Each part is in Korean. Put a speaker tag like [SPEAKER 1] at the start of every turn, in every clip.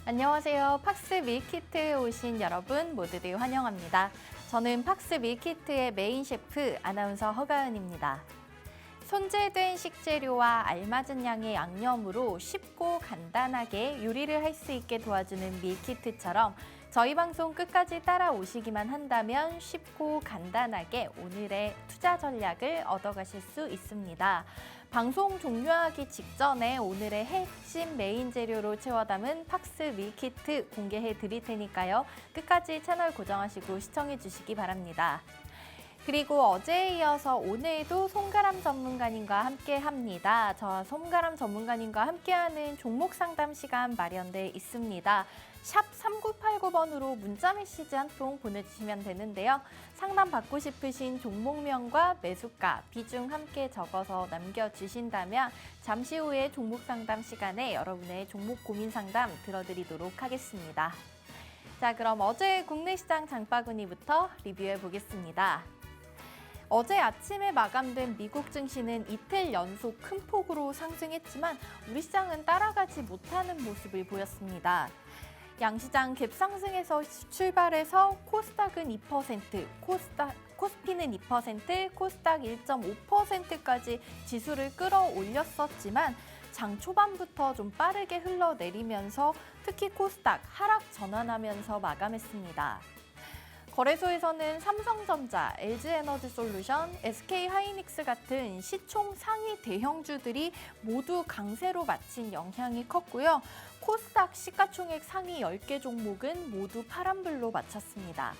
[SPEAKER 1] 안녕하세요. 팍스 밀키트에 오신 여러분 모두들 환영합니다. 저는 팍스 밀키트의 메인 셰프 아나운서 허가은입니다. 손질된 식재료와 알맞은 양의 양념으로 쉽고 간단하게 요리를 할 수 있게 도와주는 밀키트처럼 저희 방송 끝까지 따라오시기만 한다면 쉽고 간단하게 오늘의 투자 전략을 얻어가실 수 있습니다. 방송 종료하기 직전에 오늘의 핵심 메인 재료로 채워 담은 팍스 밀키트 공개해 드릴 테니까요. 끝까지 채널 고정하시고 시청해 주시기 바랍니다. 그리고 어제에 이어서 오늘도 송가람 전문가님과 함께합니다. 저 송가람 전문가님과 함께하는 종목 상담 시간 마련돼 있습니다. 샵 3989번으로 문자 메시지 한 통 보내주시면 되는데요. 상담 받고 싶으신 종목명과 매수가, 비중 함께 적어서 남겨주신다면 잠시 후에 종목 상담 시간에 여러분의 종목 고민 상담 들어드리도록 하겠습니다. 자, 그럼 어제 국내 시장 장바구니부터 리뷰해 보겠습니다. 어제 아침에 마감된 미국 증시는 이틀 연속 큰 폭으로 상승했지만 우리 시장은 따라가지 못하는 모습을 보였습니다. 양시장 갭상승에서 출발해서 코스닥은 2%, 코스피는 2%, 코스닥 1.5%까지 지수를 끌어올렸었지만 장 초반부터 좀 빠르게 흘러내리면서 특히 코스닥 하락 전환하면서 마감했습니다. 거래소에서는 삼성전자, LG에너지솔루션, SK하이닉스 같은 시총 상위 대형주들이 모두 강세로 마친 영향이 컸고요. 코스닥 시가총액 상위 10개 종목은 모두 파란불로 마쳤습니다.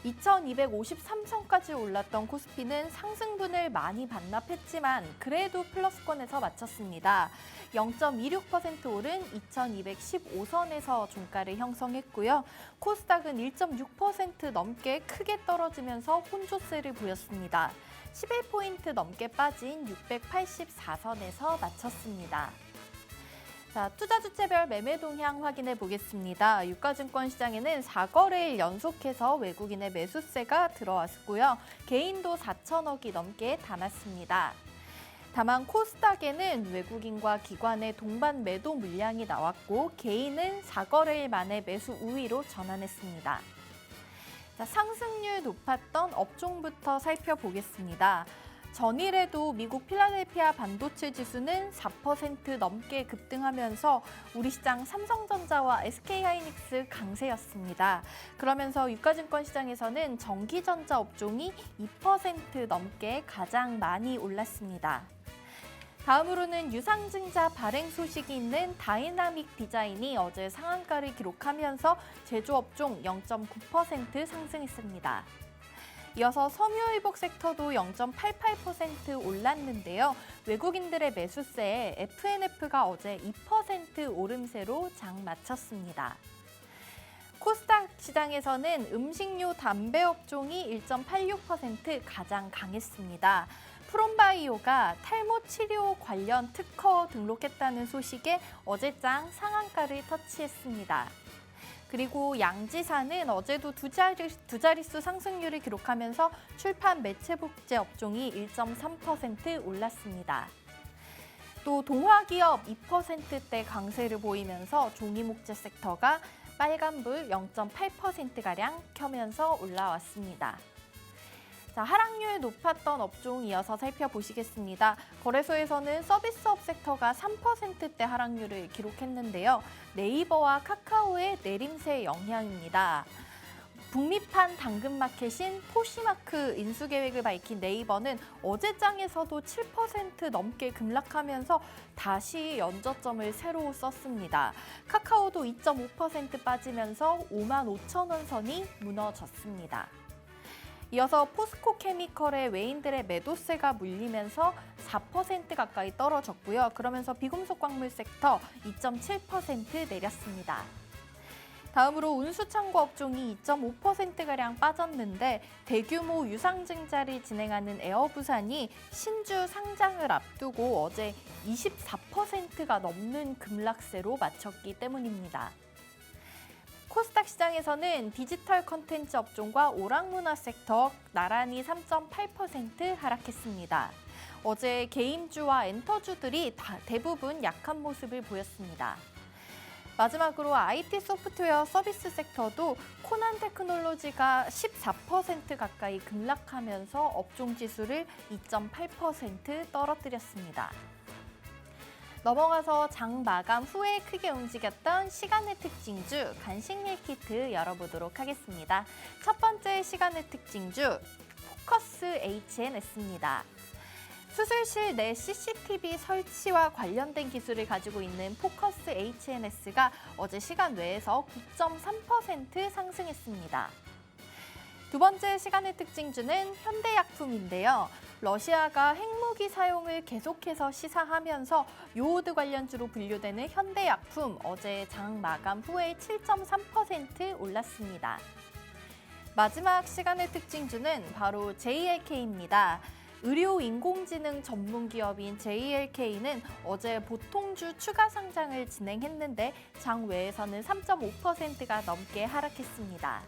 [SPEAKER 1] 2253선까지 올랐던 코스피는 상승분을 많이 반납했지만 그래도 플러스권에서 마쳤습니다. 0.26% 오른 2215선에서 종가를 형성했고요. 코스닥은 1.6% 넘게 크게 떨어지면서 혼조세를 보였습니다. 11포인트 넘게 빠진 684선에서 마쳤습니다. 자, 투자 주체별 매매 동향 확인해 보겠습니다. 유가증권 시장에는 4거래일 연속해서 외국인의 매수세가 들어왔고요. 개인도 4천억이 넘게 담았습니다. 다만 코스닥에는 외국인과 기관의 동반 매도 물량이 나왔고 개인은 4거래일 만에 매수 우위로 전환했습니다. 자, 상승률 높았던 업종부터 살펴보겠습니다. 전일에도 미국 필라델피아 반도체 지수는 4% 넘게 급등하면서 우리 시장 삼성전자와 SK하이닉스 강세였습니다. 그러면서 유가증권 시장에서는 전기전자 업종이 2% 넘게 가장 많이 올랐습니다. 다음으로는 유상증자 발행 소식이 있는 다이나믹 디자인이 어제 상한가를 기록하면서 제조업종 0.9% 상승했습니다. 이어서 섬유의복 섹터도 0.88% 올랐는데요. 외국인들의 매수세에 FNF가 어제 2% 오름세로 장 마쳤습니다. 코스닥 시장에서는 음식료 담배 업종이 1.86% 가장 강했습니다. 프롬바이오가 탈모 치료 관련 특허 등록했다는 소식에 어제장 상한가를 터치했습니다. 그리고 양지사는 어제도 두 자릿수 상승률을 기록하면서 출판 매체복제 업종이 1.3% 올랐습니다. 또 동화기업 2%대 강세를 보이면서 종이목재 섹터가 빨간불 0.8%가량 켜면서 올라왔습니다. 자, 하락률 높았던 업종 이어서 살펴보시겠습니다. 거래소에서는 서비스업 섹터가 3%대 하락률을 기록했는데요. 네이버와 카카오의 내림세 영향입니다. 북미판 당근마켓인 포시마크 인수 계획을 밝힌 네이버는 어제장에서도 7% 넘게 급락하면서 다시 연저점을 새로 썼습니다. 카카오도 2.5% 빠지면서 55,000원 선이 무너졌습니다. 이어서 포스코케미컬의 외인들의 매도세가 물리면서 4% 가까이 떨어졌고요. 그러면서 비금속 광물 섹터 2.7% 내렸습니다. 다음으로 운수창고 업종이 2.5%가량 빠졌는데 대규모 유상증자를 진행하는 에어부산이 신주 상장을 앞두고 어제 24%가 넘는 급락세로 마쳤기 때문입니다. 코스닥 시장에서는 디지털 컨텐츠 업종과 오락문화 섹터 나란히 3.8% 하락했습니다. 어제 게임주와 엔터주들이 대부분 약한 모습을 보였습니다. 마지막으로 IT 소프트웨어 서비스 섹터도 코난 테크놀로지가 14% 가까이 급락하면서 업종 지수를 2.8% 떨어뜨렸습니다. 넘어가서 장 마감 후에 크게 움직였던 시간의 특징주 간식 밀키트 열어보도록 하겠습니다. 첫 번째 시간의 특징주 포커스 HNS입니다. 수술실 내 CCTV 설치와 관련된 기술을 가지고 있는 포커스 HNS가 어제 시간 외에서 9.3% 상승했습니다. 두 번째 시간의 특징주는 현대약품인데요. 러시아가 핵무기 사용을 계속해서 시사하면서 요오드 관련주로 분류되는 현대약품 어제 장 마감 후에 7.3% 올랐습니다. 마지막 시간의 특징주는 바로 JLK입니다. 의료 인공지능 전문 기업인 JLK는 어제 보통주 추가 상장을 진행했는데 장 외에서는 3.5%가 넘게 하락했습니다.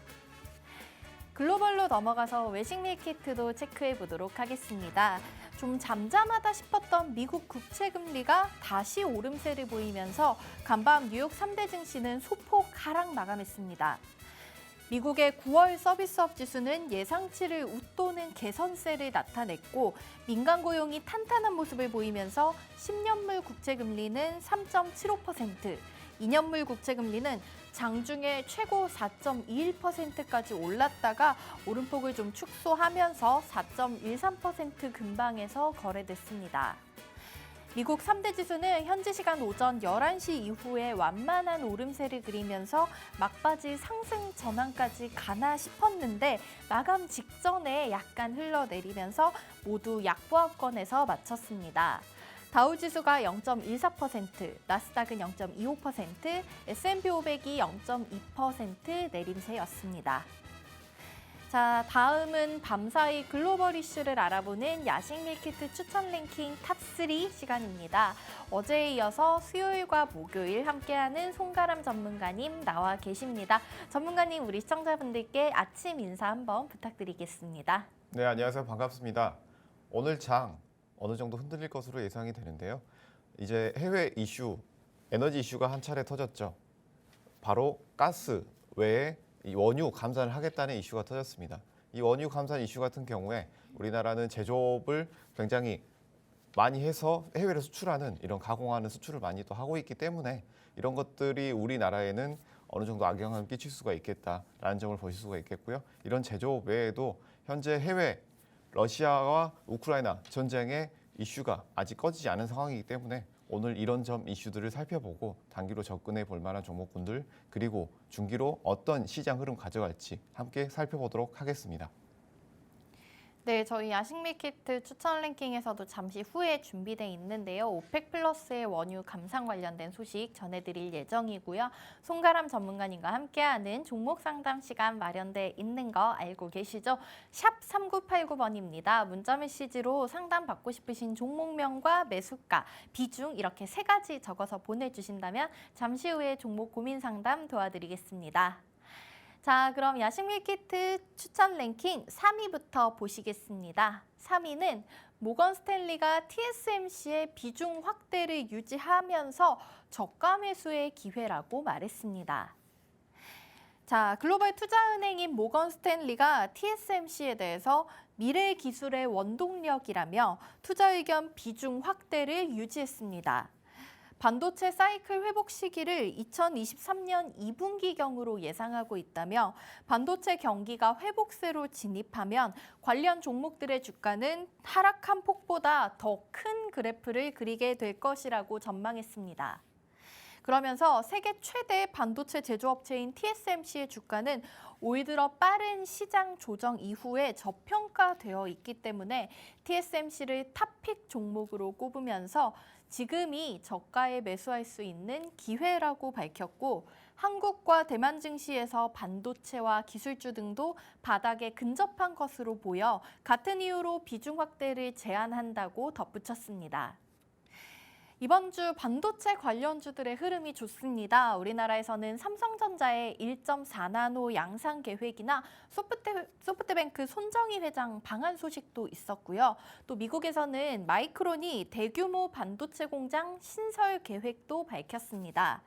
[SPEAKER 1] 글로벌로 넘어가서 외식 밀키트도 체크해 보도록 하겠습니다. 좀 잠잠하다 싶었던 미국 국채 금리가 다시 오름세를 보이면서 간밤 뉴욕 3대 증시는 소폭 하락 마감했습니다. 미국의 9월 서비스업 지수는 예상치를 웃도는 개선세를 나타냈고 민간 고용이 탄탄한 모습을 보이면서 10년물 국채 금리는 3.75%, 2년물 국채 금리는 장중에 최고 4.21%까지 올랐다가 오름폭을 좀 축소하면서 4.13% 근방에서 거래됐습니다. 미국 3대 지수는 현지 시간 오전 11시 이후에 완만한 오름세를 그리면서 막바지 상승 전환까지 가나 싶었는데 마감 직전에 약간 흘러내리면서 모두 약보합권에서 마쳤습니다. 다우지수가 0.14%, 나스닥은 0.25%, S&P 500이 0.2% 내림세였습니다. 자, 다음은 밤사이 글로벌 이슈를 알아보는 야식 밀키트 추천 랭킹 탑3 시간입니다. 어제에 이어서 수요일과 목요일 함께하는 송가람 전문가님 나와 계십니다. 전문가님, 우리 시청자분들께 아침 인사 한번 부탁드리겠습니다.
[SPEAKER 2] 네, 안녕하세요. 반갑습니다. 오늘 장 어느 정도 흔들릴 것으로 예상이 되는데요. 이제 해외 이슈, 에너지 이슈가 한 차례 터졌죠. 바로 가스 외에 이 원유 감산을 하겠다는 이슈가 터졌습니다. 이 원유 감산 이슈 같은 경우에 우리나라는 제조업을 굉장히 많이 해서 해외로 수출하는 이런 가공하는 수출을 많이 또 하고 있기 때문에 이런 것들이 우리나라에는 어느 정도 악영향을 끼칠 수가 있겠다라는 점을 보실 수가 있겠고요. 이런 제조업 외에도 현재 해외 러시아와 우크라이나 전쟁의 이슈가 아직 꺼지지 않은 상황이기 때문에 오늘 이런 점 이슈들을 살펴보고 단기로 접근해 볼 만한 종목군들 그리고 중기로 어떤 시장 흐름 가져갈지 함께 살펴보도록 하겠습니다.
[SPEAKER 1] 네, 저희 야식 밀키트 추천 랭킹에서도 잠시 후에 준비돼 있는데요. 오펙 플러스의 원유 감산 관련된 소식 전해드릴 예정이고요. 송가람 전문가님과 함께하는 종목 상담 시간 마련돼 있는 거 알고 계시죠? 샵 3989번입니다. 문자 메시지로 상담 받고 싶으신 종목명과 매수가, 비중 이렇게 3가지 적어서 보내주신다면 잠시 후에 종목 고민 상담 도와드리겠습니다. 자, 그럼 야식 밀키트 추천 랭킹 3위부터 보시겠습니다. 3위는 모건 스탠리가 TSMC의 비중 확대를 유지하면서 저가 매수의 기회라고 말했습니다. 자, 글로벌 투자은행인 모건 스탠리가 TSMC에 대해서 미래 기술의 원동력이라며 투자 의견 비중 확대를 유지했습니다. 반도체 사이클 회복 시기를 2023년 2분기경으로 예상하고 있다며 반도체 경기가 회복세로 진입하면 관련 종목들의 주가는 하락한 폭보다 더 큰 그래프를 그리게 될 것이라고 전망했습니다. 그러면서 세계 최대 반도체 제조업체인 TSMC의 주가는 올 들어 빠른 시장 조정 이후에 저평가되어 있기 때문에 TSMC를 탑픽 종목으로 꼽으면서 지금이 저가에 매수할 수 있는 기회라고 밝혔고 한국과 대만 증시에서 반도체와 기술주 등도 바닥에 근접한 것으로 보여 같은 이유로 비중 확대를 제한한다고 덧붙였습니다. 이번 주 반도체 관련주들의 흐름이 좋습니다. 우리나라에서는 삼성전자의 1.4나노 양산 계획이나 소프트뱅크 손정희 회장 방한 소식도 있었고요. 또 미국에서는 마이크론이 대규모 반도체 공장 신설 계획도 밝혔습니다.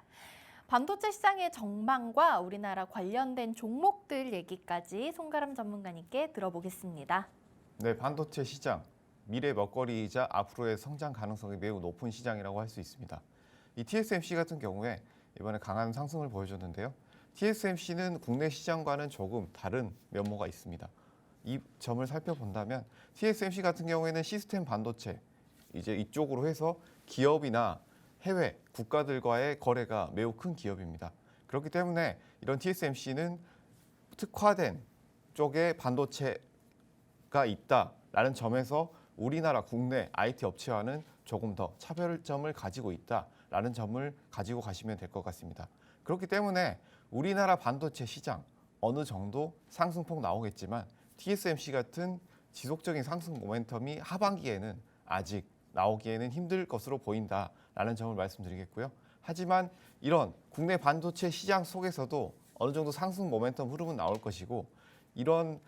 [SPEAKER 1] 반도체 시장의 전망과 우리나라 관련된 종목들 얘기까지 송가람 전문가님께 들어보겠습니다.
[SPEAKER 2] 네, 반도체 시장, 미래 먹거리이자 앞으로의 성장 가능성이 매우 높은 시장이라고 할 수 있습니다. 이 TSMC 같은 경우에 이번에 강한 상승을 보여줬는데요. TSMC는 국내 시장과는 조금 다른 면모가 있습니다. 이 점을 살펴본다면 TSMC 같은 경우에는 시스템 반도체, 이제 이쪽으로 해서 기업이나 해외 국가들과의 거래가 매우 큰 기업입니다. 그렇기 때문에 이런 TSMC는 특화된 쪽의 반도체가 있다라는 점에서 우리나라 국내 IT 업체와는 조금 더 차별점을 가지고 있다라는 점을 가지고 가시면 될 것 같습니다. 그렇기 때문에 우리나라 반도체 시장 어느 정도 상승폭 나오겠지만 TSMC 같은 지속적인 상승 모멘텀이 하반기에는 아직 나오기에는 힘들 것으로 보인다라는 점을 말씀드리겠고요. 하지만 이런 국내 반도체 시장 속에서도 어느 정도 상승 모멘텀 흐름은 나올 것이고 이런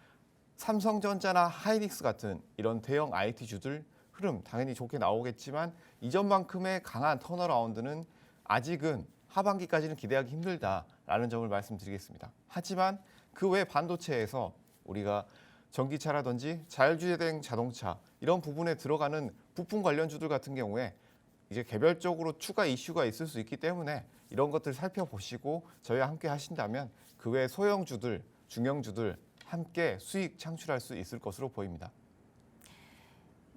[SPEAKER 2] 삼성전자나 하이닉스 같은 이런 대형 IT주들 흐름 당연히 좋게 나오겠지만 이전만큼의 강한 턴어라운드는 아직은 하반기까지는 기대하기 힘들다라는 점을 말씀드리겠습니다. 하지만 그 외 반도체에서 우리가 전기차라든지 자율주행 자동차 이런 부분에 들어가는 부품 관련주들 같은 경우에 이제 개별적으로 추가 이슈가 있을 수 있기 때문에 이런 것들 살펴보시고 저희와 함께 하신다면 그 외 소형주들, 중형주들 함께 수익 창출할 수 있을 것으로 보입니다.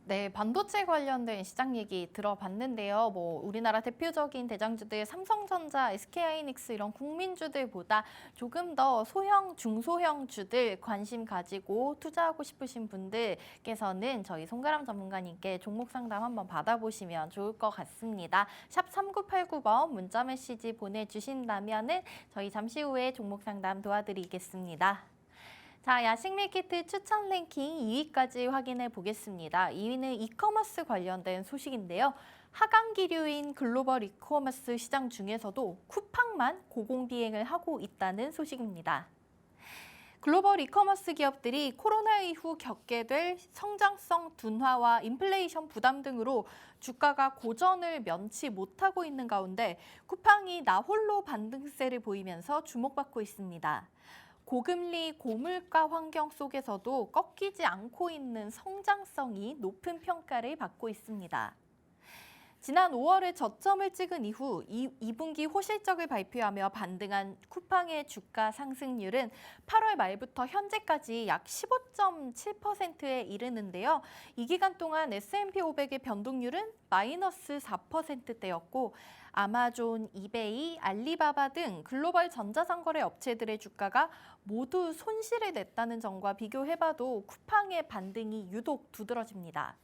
[SPEAKER 1] 네, 반도체 관련된 시장 얘기 들어봤는데요. 우리나라 대표적인 대장주들 삼성전자, SK하이닉스 이런 국민주들보다 조금 더 소형, 중소형주들 관심 가지고 투자하고 싶으신 분들께서는 저희 송가람 전문가님께 종목 상담 한번 받아보시면 좋을 것 같습니다. 샵 3989번 문자 메시지 보내주신다면은 저희 잠시 후에 종목 상담 도와드리겠습니다. 자, 야식 밀키트 추천 랭킹 2위까지 확인해 보겠습니다. 2위는 이커머스 관련된 소식인데요. 하강기류인 글로벌 이커머스 시장 중에서도 쿠팡만 고공비행을 하고 있다는 소식입니다. 글로벌 이커머스 기업들이 코로나 이후 겪게 될 성장성 둔화와 인플레이션 부담 등으로 주가가 고전을 면치 못하고 있는 가운데 쿠팡이 나홀로 반등세를 보이면서 주목받고 있습니다. 고금리, 고물가 환경 속에서도 꺾이지 않고 있는 성장성이 높은 평가를 받고 있습니다. 지난 5월에 저점을 찍은 이후 2분기 호실적을 발표하며 반등한 쿠팡의 주가 상승률은 8월 말부터 현재까지 약 15.7%에 이르는데요. 이 기간 동안 S&P 500의 변동률은 마이너스 4%대였고 아마존, 이베이, 알리바바 등 글로벌 전자상거래 업체들의 주가가 모두 손실을 냈다는 점과 비교해봐도 쿠팡의 반등이 유독 두드러집니다.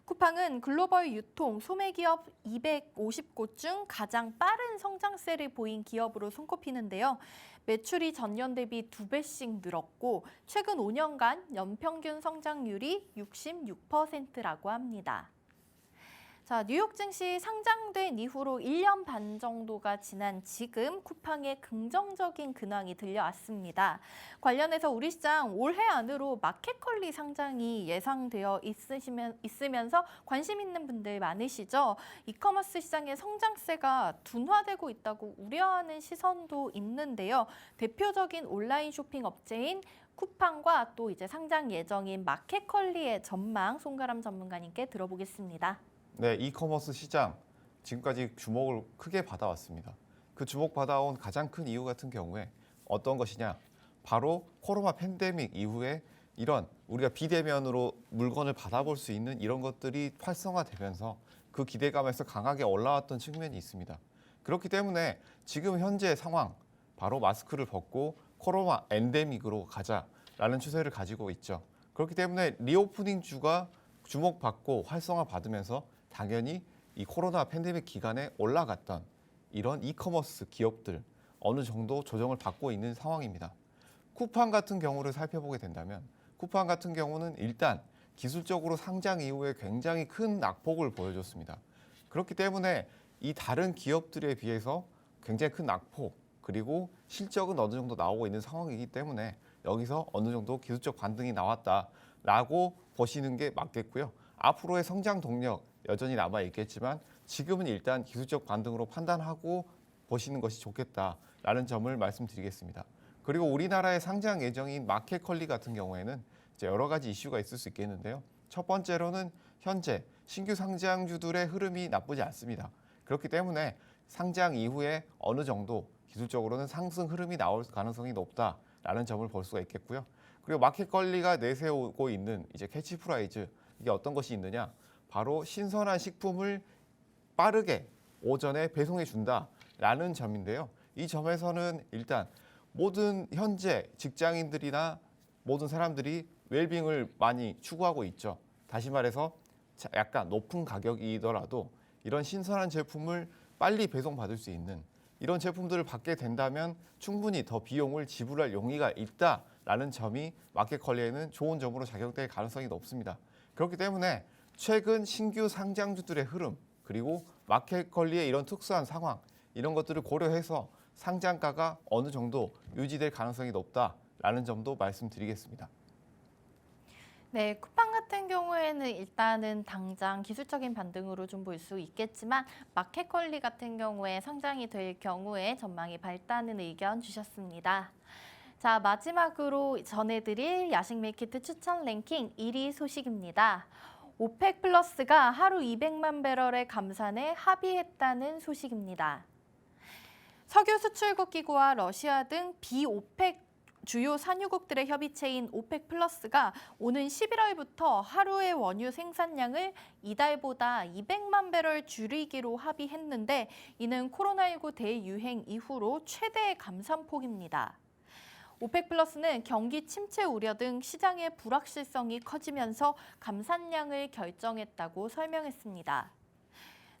[SPEAKER 1] 쿠팡은 글로벌 유통, 소매기업 250곳 중 가장 빠른 성장세를 보인 기업으로 손꼽히는데요. 매출이 전년 대비 2배씩 늘었고 최근 5년간 연평균 성장률이 66%라고 합니다. 자, 뉴욕 증시 상장된 이후로 1년 반 정도가 지난 지금 쿠팡의 긍정적인 근황이 들려왔습니다. 관련해서 우리 시장 올해 안으로 마켓컬리 상장이 예상되어 있으면서 관심 있는 분들 많으시죠? 이커머스 시장의 성장세가 둔화되고 있다고 우려하는 시선도 있는데요. 대표적인 온라인 쇼핑 업체인 쿠팡과 또 이제 상장 예정인 마켓컬리의 전망 송가람 전문가님께 들어보겠습니다.
[SPEAKER 2] 네, 이커머스 시장 지금까지 주목을 크게 받아왔습니다. 그 주목받아온 가장 큰 이유 같은 경우에 어떤 것이냐? 바로 코로나 팬데믹 이후에 이런 우리가 비대면으로 물건을 받아볼 수 있는 이런 것들이 활성화되면서 그 기대감에서 강하게 올라왔던 측면이 있습니다. 그렇기 때문에 지금 현재 상황, 바로 마스크를 벗고 코로나 엔데믹으로 가자라는 추세를 가지고 있죠. 그렇기 때문에 리오프닝 주가 주목받고 활성화 받으면서 당연히 이 코로나 팬데믹 기간에 올라갔던 이런 이커머스 기업들 어느 정도 조정을 받고 있는 상황입니다. 쿠팡 같은 경우를 살펴보게 된다면 쿠팡 같은 경우는 일단 기술적으로 상장 이후에 굉장히 큰 낙폭을 보여줬습니다. 그렇기 때문에 이 다른 기업들에 비해서 굉장히 큰 낙폭 그리고 실적은 어느 정도 나오고 있는 상황이기 때문에 여기서 어느 정도 기술적 반등이 나왔다라고 보시는 게 맞겠고요. 앞으로의 성장 동력 여전히 남아 있겠지만 지금은 일단 기술적 반등으로 판단하고 보시는 것이 좋겠다라는 점을 말씀드리겠습니다. 그리고 우리나라의 상장 예정인 마켓컬리 같은 경우에는 이제 여러 가지 이슈가 있을 수 있겠는데요. 첫 번째로는 현재 신규 상장주들의 흐름이 나쁘지 않습니다. 그렇기 때문에 상장 이후에 어느 정도 기술적으로는 상승 흐름이 나올 가능성이 높다라는 점을 볼 수가 있겠고요. 그리고 마켓컬리가 내세우고 있는 이제 캐치프라이즈, 이게 어떤 것이 있느냐? 바로 신선한 식품을 빠르게 오전에 배송해 준다라는 점인데요. 이 점에서는 일단 모든 현재 직장인들이나 모든 사람들이 웰빙을 많이 추구하고 있죠. 다시 말해서 약간 높은 가격이더라도 이런 신선한 제품을 빨리 배송받을 수 있는 이런 제품들을 받게 된다면 충분히 더 비용을 지불할 용의가 있다라는 점이 마켓컬리에는 좋은 점으로 작용될 가능성이 높습니다. 그렇기 때문에 최근 신규 상장주들의 흐름 그리고 마켓컬리의 이런 특수한 상황 이런 것들을 고려해서 상장가가 어느 정도 유지될 가능성이 높다라는 점도 말씀드리겠습니다.
[SPEAKER 1] 네, 쿠팡 같은 경우에는 일단은 당장 기술적인 반등으로 좀 볼 수 있겠지만 마켓컬리 같은 경우에 상장이 될 경우에 전망이 밝다는 의견 주셨습니다. 자, 마지막으로 전해드릴 야식 밀키트 추천 랭킹 1위 소식입니다. 오펙 플러스가 하루 200만 배럴의 감산에 합의했다는 소식입니다. 석유 수출국 기구와 러시아 등 비오펙 주요 산유국들의 협의체인 오펙 플러스가 오는 11월부터 하루의 원유 생산량을 이달보다 200만 배럴 줄이기로 합의했는데 이는 코로나19 대유행 이후로 최대의 감산폭입니다. 오펙 플러스는 경기 침체 우려 등 시장의 불확실성이 커지면서 감산량을 결정했다고 설명했습니다.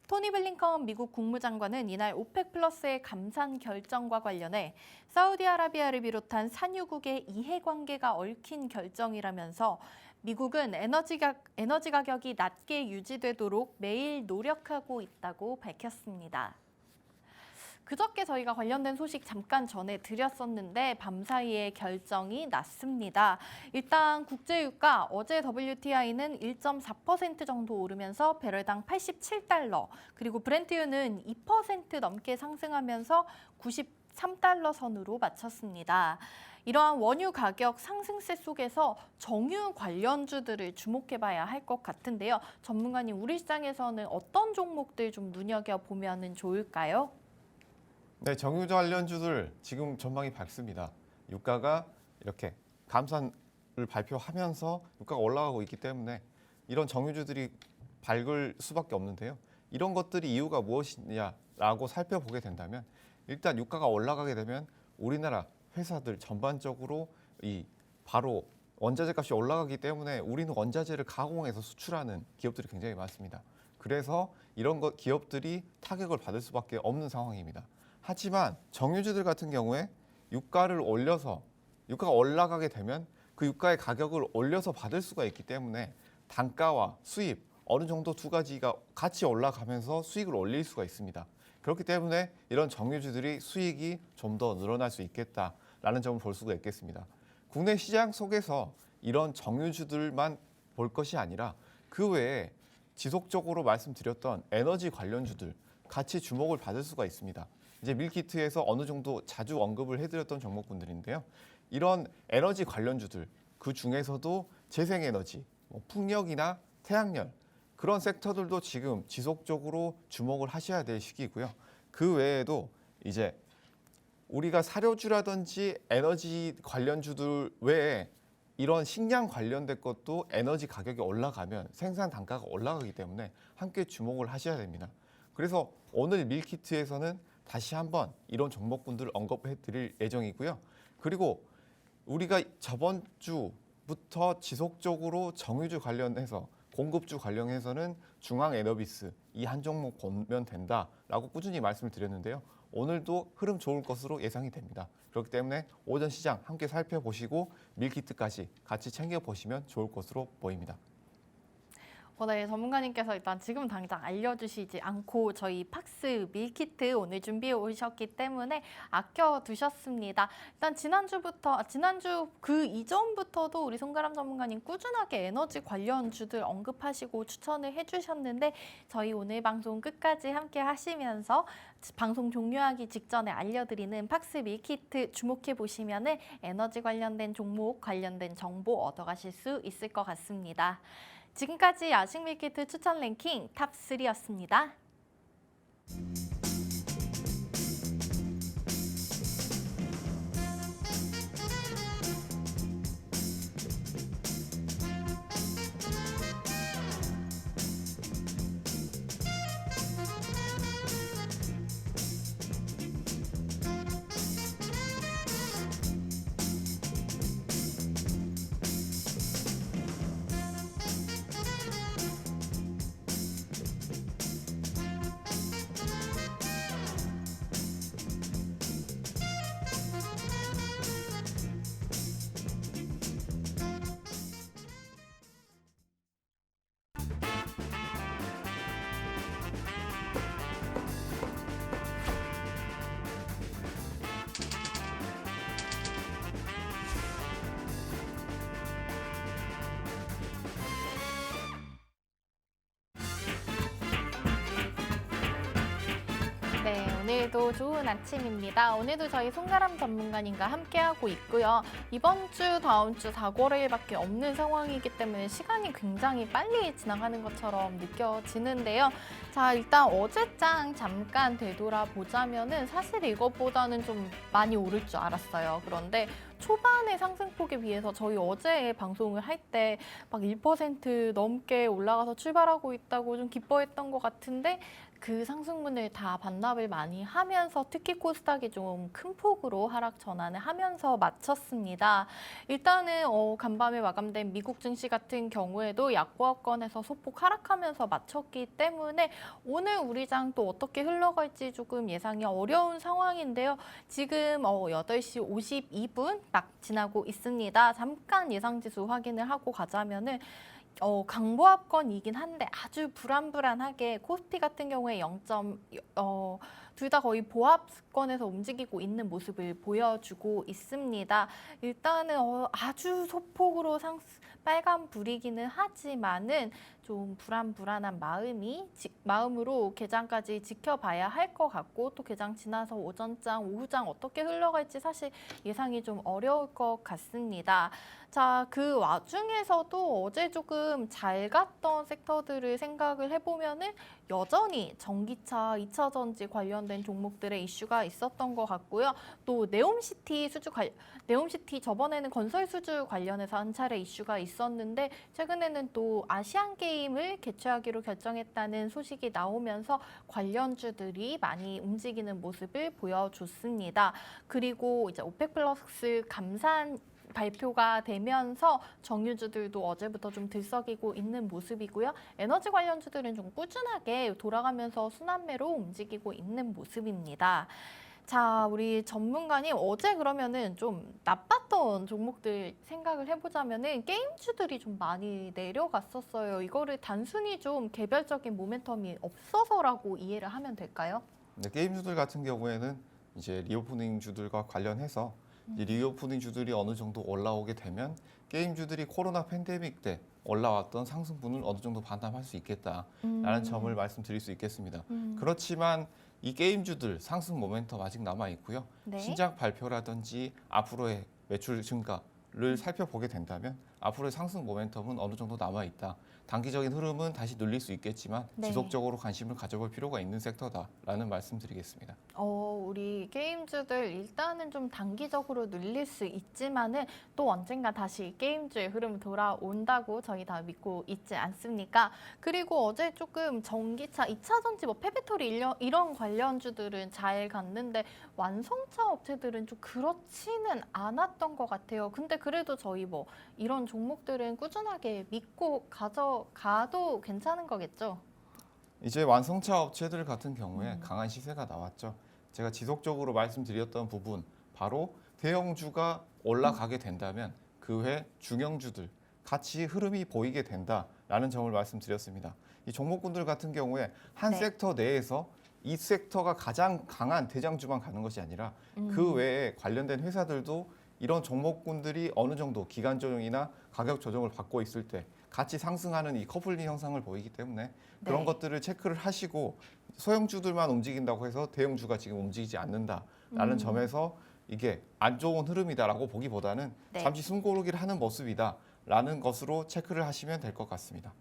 [SPEAKER 1] 토니 블링컨 미국 국무장관은 이날 오펙 플러스의 감산 결정과 관련해 사우디아라비아를 비롯한 산유국의 이해관계가 얽힌 결정이라면서 미국은 에너지 가격이 낮게 유지되도록 매일 노력하고 있다고 밝혔습니다. 그저께 저희가 관련된 소식 잠깐 전해드렸었는데 밤사이에 결정이 났습니다. 일단 국제유가 어제 WTI는 1.4% 정도 오르면서 배럴당 87달러, 그리고 브렌트유는 2% 넘게 상승하면서 93달러 선으로 마쳤습니다. 이러한 원유 가격 상승세 속에서 정유 관련주들을 주목해봐야 할 것 같은데요. 전문가님, 우리 시장에서는 어떤 종목들 좀 눈여겨보면 좋을까요?
[SPEAKER 2] 네, 정유 관련주들 지금 전망이 밝습니다. 유가가 이렇게 감산을 발표하면서 유가가 올라가고 있기 때문에 이런 정유주들이 밝을 수밖에 없는데요. 이런 것들이 이유가 무엇이냐라고 살펴보게 된다면 일단 유가가 올라가게 되면 우리나라 회사들 전반적으로 바로 원자재 값이 올라가기 때문에 우리는 원자재를 가공해서 수출하는 기업들이 굉장히 많습니다. 그래서 이런 기업들이 타격을 받을 수밖에 없는 상황입니다. 하지만 정유주들 같은 경우에 유가가 올라가게 되면 그 유가의 가격을 올려서 받을 수가 있기 때문에 단가와 수입 어느 정도 두 가지가 같이 올라가면서 수익을 올릴 수가 있습니다. 그렇기 때문에 이런 정유주들이 수익이 좀 더 늘어날 수 있겠다라는 점을 볼 수가 있겠습니다. 국내 시장 속에서 이런 정유주들만 볼 것이 아니라 그 외에 지속적으로 말씀드렸던 에너지 관련주들 같이 주목을 받을 수가 있습니다. 이제 밀키트에서 어느 정도 자주 언급을 해드렸던 종목군들인데요. 이런 에너지 관련주들 그 중에서도 재생에너지, 풍력이나 태양열 그런 섹터들도 지금 지속적으로 주목을 하셔야 될 시기고요. 그 외에도 이제 우리가 사료주라든지 에너지 관련주들 외에 이런 식량 관련된 것도 에너지 가격이 올라가면 생산 단가가 올라가기 때문에 함께 주목을 하셔야 됩니다. 그래서 오늘 밀키트에서는 다시 한번 이런 종목군들을 언급해 드릴 예정이고요. 그리고 우리가 저번 주부터 지속적으로 정유주 관련해서 공급주 관련해서는 중앙에너비스 이 한 종목 보면 된다라고 꾸준히 말씀을 드렸는데요. 오늘도 흐름 좋을 것으로 예상이 됩니다. 그렇기 때문에 오전 시장 함께 살펴보시고 밀키트까지 같이 챙겨보시면 좋을 것으로 보입니다.
[SPEAKER 1] 네, 전문가님께서 일단 지금 당장 알려주시지 않고 저희 팍스 밀키트 오늘 준비해 오셨기 때문에 아껴두셨습니다. 일단 지난주 그 이전부터도 우리 송가람 전문가님 꾸준하게 에너지 관련 주들 언급하시고 추천을 해주셨는데 저희 오늘 방송 끝까지 함께 하시면서 방송 종료하기 직전에 알려드리는 팍스 밀키트 주목해 보시면은 에너지 관련된 종목 관련된 정보 얻어가실 수 있을 것 같습니다. 지금까지 야식 밀키트 추천 랭킹 탑3였습니다. 네, 오늘도 좋은 아침입니다. 오늘도 저희 송가람 전문가님과 함께하고 있고요. 이번 주, 다음 주 4거래일밖에 없는 상황이기 때문에 시간이 굉장히 빨리 지나가는 것처럼 느껴지는데요. 자, 일단 어제장 잠깐 되돌아보자면은 사실 이것보다는 좀 많이 오를 줄 알았어요. 그런데 초반의 상승폭에 비해서 저희 어제 방송을 할 때 막 1% 넘게 올라가서 출발하고 있다고 좀 기뻐했던 것 같은데 그 상승분을 다 반납을 많이 하면서 특히 코스닥이 좀 큰 폭으로 하락 전환을 하면서 마쳤습니다. 일단은 간밤에 마감된 미국 증시 같은 경우에도 약보합권에서 소폭 하락하면서 마쳤기 때문에 오늘 우리 장 또 어떻게 흘러갈지 조금 예상이 어려운 상황인데요. 지금 8시 52분 딱 지나고 있습니다. 잠깐 예상지수 확인을 하고 가자면은 강보합권이긴 한데 아주 불안불안하게 코스피 같은 경우에 둘 다 거의 보합권에서 움직이고 있는 모습을 보여주고 있습니다. 일단은 아주 소폭으로 빨간 불이기는 하지만은 좀 불안불안한 마음으로 개장까지 지켜봐야 할 것 같고 또 개장 지나서 오전장, 오후장 어떻게 흘러갈지 사실 예상이 좀 어려울 것 같습니다. 자, 그 와중에서도 어제 조금 잘 갔던 섹터들을 생각을 해보면은 여전히 전기차, 2차 전지 관련된 종목들의 이슈가 있었던 것 같고요. 또 네옴시티 저번에는 건설 수주 관련해서 한 차례 이슈가 있었는데 최근에는 또 아시안 게임을 개최하기로 결정했다는 소식이 나오면서 관련주들이 많이 움직이는 모습을 보여줬습니다. 그리고 이제 오펙 플러스 감산 발표가 되면서 정유주들도 어제부터 좀 들썩이고 있는 모습이고요. 에너지 관련주들은 좀 꾸준하게 돌아가면서 순환매로 움직이고 있는 모습입니다. 자, 우리 전문가님 어제 그러면은 좀 나빴던 종목들 생각을 해보자면은 게임주들이 좀 많이 내려갔었어요. 이거를 단순히 좀 개별적인 모멘텀이 없어서라고 이해를 하면 될까요?
[SPEAKER 2] 네, 게임주들 같은 경우에는 이제 리오프닝 주들과 관련해서 이 리오프닝 주들이 어느 정도 올라오게 되면 게임주들이 코로나 팬데믹 때 올라왔던 상승분을 어느 정도 반납할 수 있겠다라는 점을 말씀드릴 수 있겠습니다. 그렇지만 이 게임주들 상승 모멘텀 아직 남아 있고요.
[SPEAKER 1] 네.
[SPEAKER 2] 신작 발표라든지 앞으로의 매출 증가를 살펴보게 된다면 앞으로의 상승 모멘텀은 어느 정도 남아 있다. 단기적인 흐름은 다시 눌릴 수 있겠지만
[SPEAKER 1] 네.
[SPEAKER 2] 지속적으로 관심을 가져볼 필요가 있는 섹터다라는 말씀드리겠습니다.
[SPEAKER 1] 우리 게임주들 일단은 좀 단기적으로 눌릴 수 있지만은 또 언젠가 다시 게임주의 흐름 돌아온다고 저희 다 믿고 있지 않습니까? 그리고 어제 조금 전기차, 2차 전지, 폐배터리 이런 관련주들은 잘 갔는데 완성차 업체들은 좀 그렇지는 않았던 것 같아요. 근데 그래도 저희 이런 종목들은 꾸준하게 믿고 가도 괜찮은 거겠죠?
[SPEAKER 2] 이제 완성차 업체들 같은 경우에 강한 시세가 나왔죠. 제가 지속적으로 말씀드렸던 부분, 바로 대형주가 올라가게 된다면 그 외 중형주들, 같이 흐름이 보이게 된다라는 점을 말씀드렸습니다. 이 종목군들 같은 경우에 한
[SPEAKER 1] 네.
[SPEAKER 2] 섹터 내에서 이 섹터가 가장 강한 대장주만 가는 것이 아니라 그 외에 관련된 회사들도 이런 종목군들이 어느 정도 기간 조정이나 가격 조정을 받고 있을 때 같이 상승하는 이 커플링 현상을 보이기 때문에 그런
[SPEAKER 1] 네.
[SPEAKER 2] 것들을 체크를 하시고 소형주들만 움직인다고 해서 대형주가 지금 움직이지 않는다라는 점에서 이게 안 좋은 흐름이다라고 보기보다는
[SPEAKER 1] 네.
[SPEAKER 2] 잠시 숨고르기를 하는 모습이다라는 것으로 체크를 하시면 될 것 같습니다.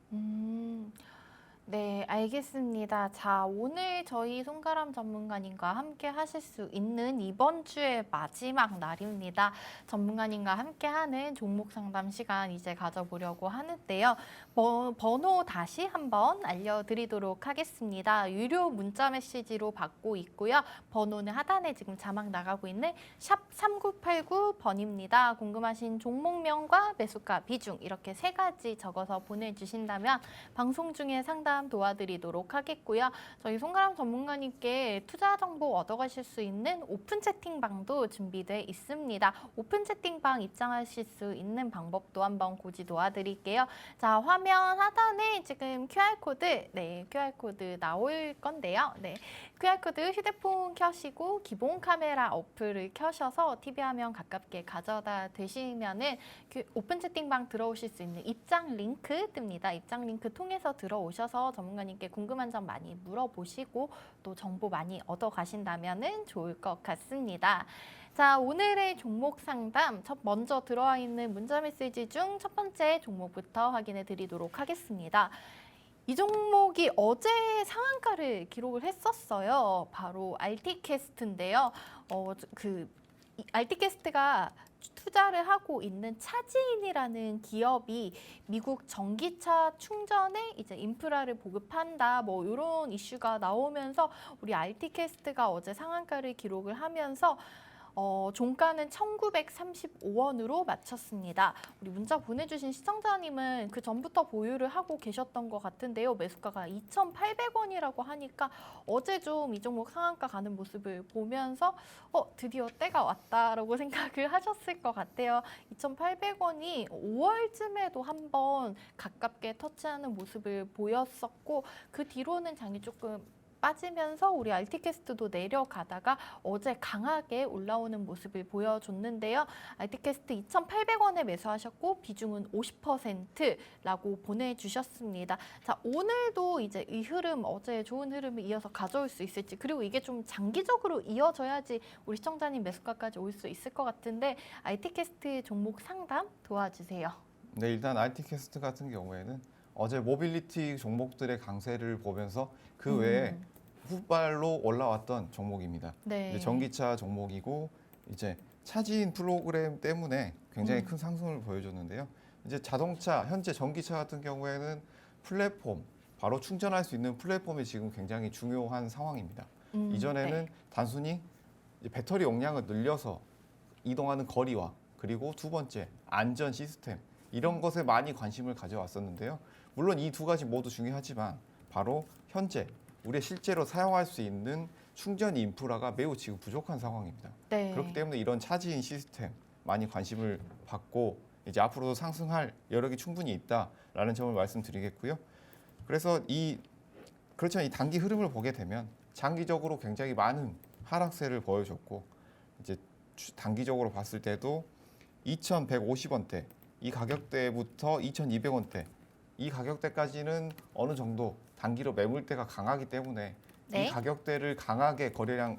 [SPEAKER 1] 네, 알겠습니다. 자, 오늘 저희 손가람 전문가님과 함께 하실 수 있는 이번 주의 마지막 날입니다. 전문가님과 함께하는 종목 상담 시간 이제 가져보려고 하는데요. 번호 다시 한번 알려드리도록 하겠습니다. 유료 문자 메시지로 받고 있고요. 번호는 하단에 지금 자막 나가고 있는 샵 3989번입니다. 궁금하신 종목명과 매수가 비중 이렇게 3가지 적어서 보내주신다면 방송 중에 상담 도와드리도록 하겠고요. 저희 손가람 전문가님께 투자 정보 얻어가실 수 있는 오픈 채팅방도 준비되어 있습니다. 오픈 채팅방 입장하실 수 있는 방법도 한번 고지 도와드릴게요. 자, 화면 하단에 지금 QR코드, QR코드 나올 건데요. QR코드 휴대폰 켜시고 기본 카메라 어플을 켜셔서 TV 화면 가깝게 가져다 대시면은 오픈 채팅방 들어오실 수 있는 입장 링크 뜹니다. 입장 링크 통해서 들어오셔서 전문가님께 궁금한 점 많이 물어보시고 또 정보 많이 얻어 가신다면 좋을 것 같습니다. 자, 오늘의 종목 상담 먼저 들어와 있는 문자 메시지 중 첫 번째 종목부터 확인해 드리도록 하겠습니다. 이 종목이 어제 상한가를 기록을 했었어요. 바로 알티캐스트인데요. 알티캐스트가 투자를 하고 있는 차지인이라는 기업이 미국 전기차 충전에 이제 인프라를 보급한다 뭐 이런 이슈가 나오면서 우리 알티캐스트가 어제 상한가를 기록을 하면서 종가는 1,935원으로 마쳤습니다. 우리 문자 보내주신 시청자님은 그 전부터 보유를 하고 계셨던 것 같은데요. 매수가가 2,800원이라고 하니까 어제 좀 이 종목 상한가 가는 모습을 보면서 드디어 때가 왔다라고 생각을 하셨을 것 같아요. 2,800원이 5월쯤에도 한번 가깝게 터치하는 모습을 보였었고 그 뒤로는 장이 조금 빠지면서 우리 알티캐스트도 내려가다가 어제 강하게 올라오는 모습을 보여줬는데요. 알티캐스트 2,800원에 매수하셨고 비중은 50%라고 보내주셨습니다. 자, 오늘도 이제 이 흐름, 어제 좋은 흐름을 이어서 가져올 수 있을지 그리고 이게 좀 장기적으로 이어져야지 우리 시청자님 매수가까지 올 수 있을 것 같은데 알티캐스트 종목 상담 도와주세요.
[SPEAKER 2] 네, 일단 알티캐스트 같은 경우에는 어제 모빌리티 종목들의 강세를 보면서 그 외에 후발로 올라왔던 종목입니다.
[SPEAKER 1] 네.
[SPEAKER 2] 이제 전기차 종목이고 이제 차지인 프로그램 때문에 굉장히 큰 상승을 보여줬는데요. 이제 자동차, 현재 전기차 같은 경우에는 플랫폼, 바로 충전할 수 있는 플랫폼이 지금 굉장히 중요한 상황입니다. 이전에는 단순히 이제 배터리 용량을 늘려서 이동하는 거리와 그리고 두 번째 안전 시스템 이런 것에 많이 관심을 가져왔었는데요. 물론 이 두 가지 모두 중요하지만 바로 현재 우리가 실제로 사용할 수 있는 충전 인프라가 매우 지금 부족한 상황입니다.
[SPEAKER 1] 네.
[SPEAKER 2] 그렇기 때문에 이런 차지인 시스템 많이 관심을 받고 이제 앞으로도 상승할 여력이 충분히 있다라는 점을 말씀드리겠고요. 그래서 그렇지만 이 단기 흐름을 보게 되면 장기적으로 굉장히 많은 하락세를 보여줬고 이제 단기적으로 봤을 때도 2,150원대 이 가격대부터 2,200원대 이 가격대까지는 어느 정도 단기로 매물대가 강하기 때문에
[SPEAKER 1] 네.
[SPEAKER 2] 이 가격대를 강하게 거래량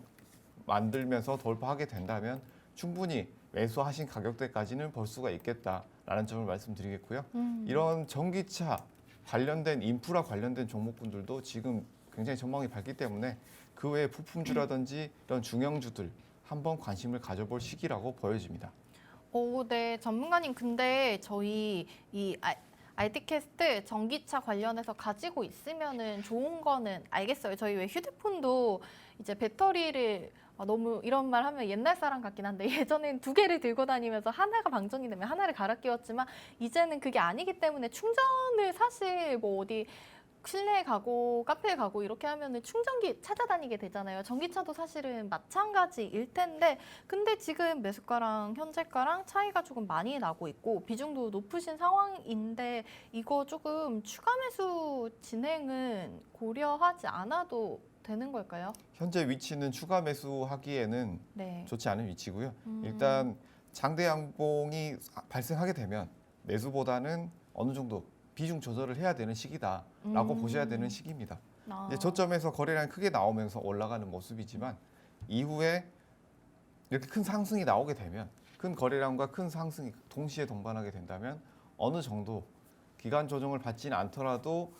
[SPEAKER 2] 만들면서 돌파하게 된다면 충분히 매수하신 가격대까지는 볼 수가 있겠다라는 점을 말씀드리겠고요. 이런 전기차 관련된 인프라 관련된 종목군들도 지금 굉장히 전망이 밝기 때문에 그 외에 부품주라든지 이런 중형주들 한번 관심을 가져볼 시기라고 보여집니다.
[SPEAKER 1] 네, 전문가님. 근데 저희 이 알티캐스트 전기차 관련해서 가지고 있으면은 좋은 거는 알겠어요. 저희 왜 휴대폰도 이제 배터리를 너무 이런 말 하면 옛날 사람 같긴 한데 예전엔 2개를 들고 다니면서 하나가 방전이 되면 하나를 갈아 끼웠지만 이제는 그게 아니기 때문에 충전을 사실 뭐 어디 실내에 가고 카페에 가고 이렇게 하면은 충전기 찾아다니게 되잖아요. 전기차도 사실은 마찬가지일 텐데 근데 지금 매수가랑 현재가랑 차이가 조금 많이 나고 있고 비중도 높으신 상황인데 이거 조금 추가 매수 진행은 고려하지 않아도 되는 걸까요?
[SPEAKER 2] 현재 위치는 추가 매수하기에는
[SPEAKER 1] 네.
[SPEAKER 2] 좋지 않은 위치고요. 일단 장대 양봉이 발생하게 되면 매수보다는 어느 정도 비중 조절을 해야 되는 시기다라고 보셔야 되는 시기입니다.
[SPEAKER 1] 아.
[SPEAKER 2] 이제 저점에서 거래량이 크게 나오면서 올라가는 모습이지만 이후에 이렇게 큰 상승이 나오게 되면 큰 거래량과 큰 상승이 동시에 동반하게 된다면 어느 정도 기간 조정을 받지는 않더라도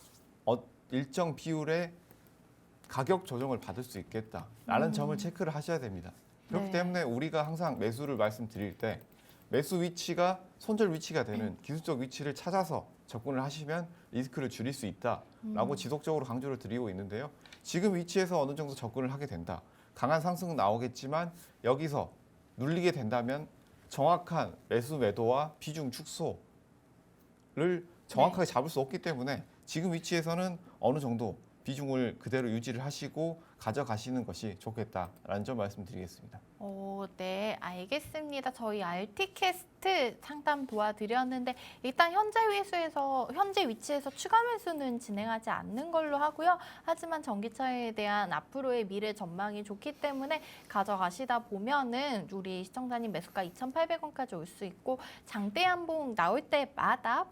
[SPEAKER 2] 일정 비율의 가격 조정을 받을 수 있겠다라는 점을 체크를 하셔야 됩니다. 그렇기
[SPEAKER 1] 네.
[SPEAKER 2] 때문에 우리가 항상 매수를 말씀드릴 때 매수 위치가 손절 위치가 되는 기술적 위치를 찾아서 접근을 하시면 리스크를 줄일 수 있다라고 지속적으로 강조를 드리고 있는데요. 지금 위치에서 어느 정도 접근을 하게 된다. 강한 상승은 나오겠지만 여기서 눌리게 된다면 정확한 매수 매도와 비중 축소를 정확하게 잡을 수 없기 때문에 지금 위치에서는 어느 정도 비중을 그대로 유지를 하시고 가져가시는 것이 좋겠다라는 점 말씀드리겠습니다.
[SPEAKER 1] 네, 알겠습니다. 저희 RT캐스트 상담 도와드렸는데 일단 현재 위치에서 추가 매수는 진행하지 않는 걸로 하고요. 하지만 전기차에 대한 앞으로의 미래 전망이 좋기 때문에 가져가시다 보면은 우리 시청자님 매수가 2,800원까지 올 수 있고 장대 한봉 나올 때마다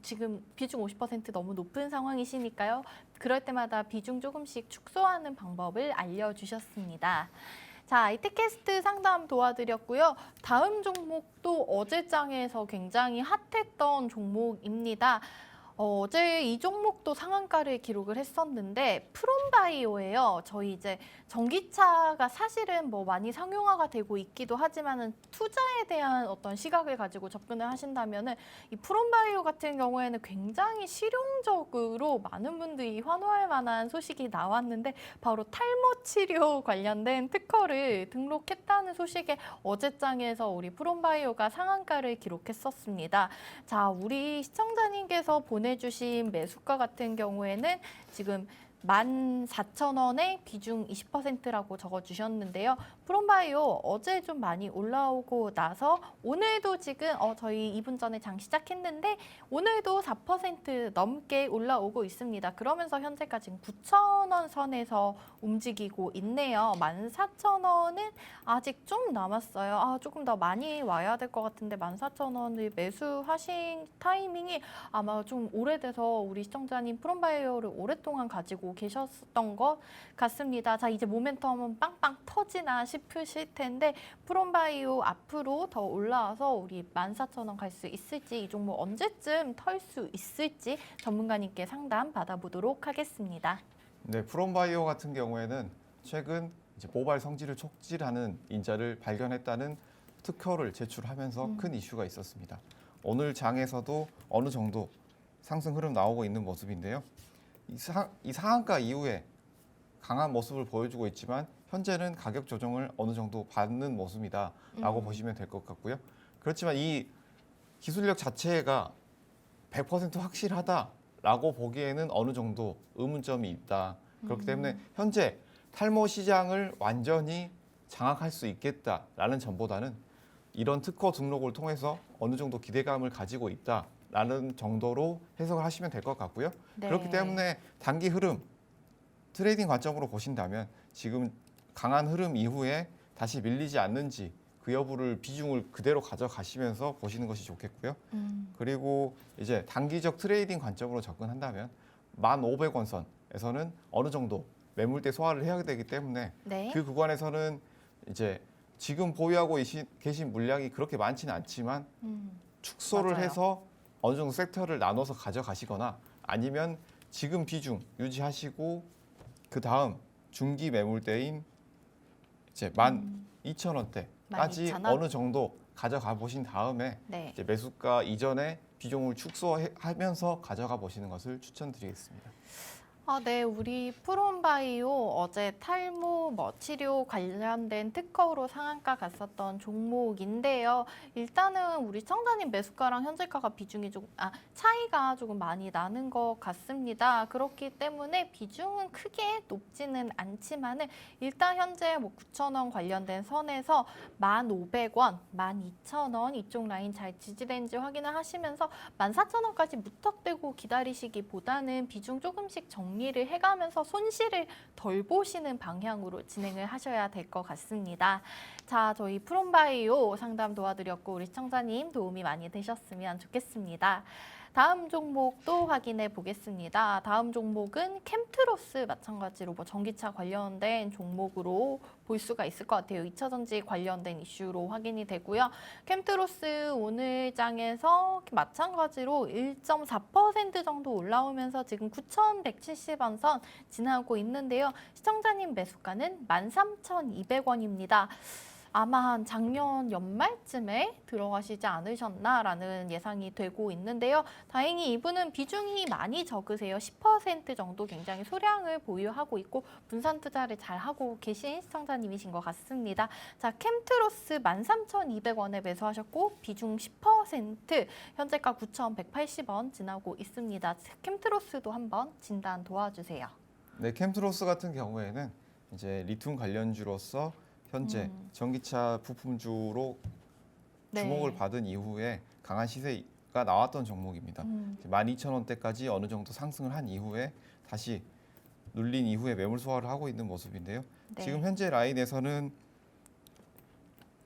[SPEAKER 1] 지금 비중 50% 너무 높은 상황이시니까요. 그럴 때마다 비중 조금씩 축소하는 방법을 알려주셨습니다. 자, IT캐스트 상담 도와드렸고요. 다음 종목도 어제장에서 굉장히 핫했던 종목입니다. 어제 이 종목도 상한가를 기록을 했었는데 프롬바이오예요. 저희 이제 전기차가 사실은 뭐 많이 상용화가 되고 있기도 하지만은 투자에 대한 어떤 시각을 가지고 접근을 하신다면은 이 프롬바이오 같은 경우에는 굉장히 실용적으로 많은 분들이 환호할 만한 소식이 나왔는데 바로 탈모 치료 관련된 특허를 등록했다는 소식에 어제장에서 우리 프롬바이오가 상한가를 기록했었습니다. 자, 우리 시청자님께서 보내주신 매수가 같은 경우에는 지금 14,000원에 비중 20%라고 적어주셨는데요. 프롬바이오 어제 좀 많이 올라오고 나서 오늘도 지금 저희 2분 전에 장 시작했는데 오늘도 4% 넘게 올라오고 있습니다. 그러면서 현재까지 지금 9,000원 선에서 움직이고 있네요. 14,000원은 아직 좀 남았어요. 조금 더 많이 와야 될 것 같은데 14,000원을 매수하신 타이밍이 아마 좀 오래돼서 우리 시청자님 프롬바이오를 오랫동안 가지고 계셨던 것 같습니다. 자, 이제 모멘텀은 빵빵 터지나 싶으실 텐데 프롬바이오 앞으로 더 올라와서 우리 14,000원 갈 수 있을지 이 종목 언제쯤 털 수 있을지 전문가님께 상담 받아보도록 하겠습니다.
[SPEAKER 2] 네, 프롬바이오 같은 경우에는 최근 이제 모발 성질을 촉진하는 인자를 발견했다는 특허를 제출하면서 큰 이슈가 있었습니다. 오늘 장에서도 어느 정도 상승 흐름 나오고 있는 모습인데요. 이 상한가 이후에 강한 모습을 보여주고 있지만 현재는 가격 조정을 어느 정도 받는 모습이다라고 보시면 될 것 같고요. 그렇지만 이 기술력 자체가 100% 확실하다라고 보기에는 어느 정도 의문점이 있다. 그렇기 때문에 현재 탈모 시장을 완전히 장악할 수 있겠다라는 점보다는 이런 특허 등록을 통해서 어느 정도 기대감을 가지고 있다라는 정도로 해석을 하시면 될 것 같고요.
[SPEAKER 1] 네.
[SPEAKER 2] 그렇기 때문에 단기 흐름, 트레이딩 관점으로 보신다면 지금 강한 흐름 이후에 다시 밀리지 않는지 그 여부를 비중을 그대로 가져가시면서 보시는 것이 좋겠고요. 그리고 이제 단기적 트레이딩 관점으로 접근한다면 1,500원 선에서는 어느 정도 매물대 소화를 해야 되기 때문에
[SPEAKER 1] 네.
[SPEAKER 2] 그 구간에서는 이제 지금 보유하고 계신 물량이 그렇게 많지는 않지만 축소를
[SPEAKER 1] 맞아요.
[SPEAKER 2] 해서 어느 정도 섹터를 나눠서 가져가시거나 아니면 지금 비중 유지하시고 그 다음 중기 매물대인 이제 12,000원대까지
[SPEAKER 1] 12,000원?
[SPEAKER 2] 어느 정도 가져가 보신 다음에
[SPEAKER 1] 네.
[SPEAKER 2] 이제 매수가 이전에 비중을 축소하면서 가져가 보시는 것을 추천드리겠습니다.
[SPEAKER 1] 네, 우리 프롬바이오 어제 탈모 치료 관련된 특허로 상한가 갔었던 종목인데요. 일단은 우리 청자님 매수가랑 현재가가 차이가 조금 많이 나는 것 같습니다. 그렇기 때문에 비중은 크게 높지는 않지만은 일단 현재 9,000원 관련된 선에서 1,500원, 12,000원 이쪽 라인 잘 지지되는지 확인을 하시면서 14,000원까지 무턱대고 기다리시기보다는 비중 조금씩 정리를 해가면서 손실을 덜 보시는 방향으로 진행을 하셔야 될 것 같습니다. 자, 저희 프롬바이오 상담 도와드렸고 우리 시청자님 도움이 많이 되셨으면 좋겠습니다. 다음 종목도 확인해 보겠습니다. 다음 종목은 캠트로스 마찬가지로 전기차 관련된 종목으로 볼 수가 있을 것 같아요. 2차 전지 관련된 이슈로 확인이 되고요. 캠트로스 오늘 장에서 마찬가지로 1.4% 정도 올라오면서 지금 9,170원 선 지나고 있는데요. 시청자님 매수가는 13,200원입니다. 아마 한 작년 연말쯤에 들어가시지 않으셨나라는 예상이 되고 있는데요. 다행히 이분은 비중이 많이 적으세요. 10% 정도 굉장히 소량을 보유하고 있고 분산 투자를 잘 하고 계신 시청자님이신 것 같습니다. 자, 캠트로스 13,200원에 매수하셨고 비중 10%, 현재가 9,180원 지나고 있습니다. 캠트로스도 한번 진단 도와주세요.
[SPEAKER 2] 네, 캠트로스 같은 경우에는 이제 리튬 관련주로서 현재 전기차 부품주로 주목을 받은 이후에 강한 시세가 나왔던 종목입니다. 12,000원대까지 어느 정도 상승을 한 이후에 다시 눌린 이후에 매물 소화를 하고 있는 모습인데요.
[SPEAKER 1] 네.
[SPEAKER 2] 지금 현재 라인에서는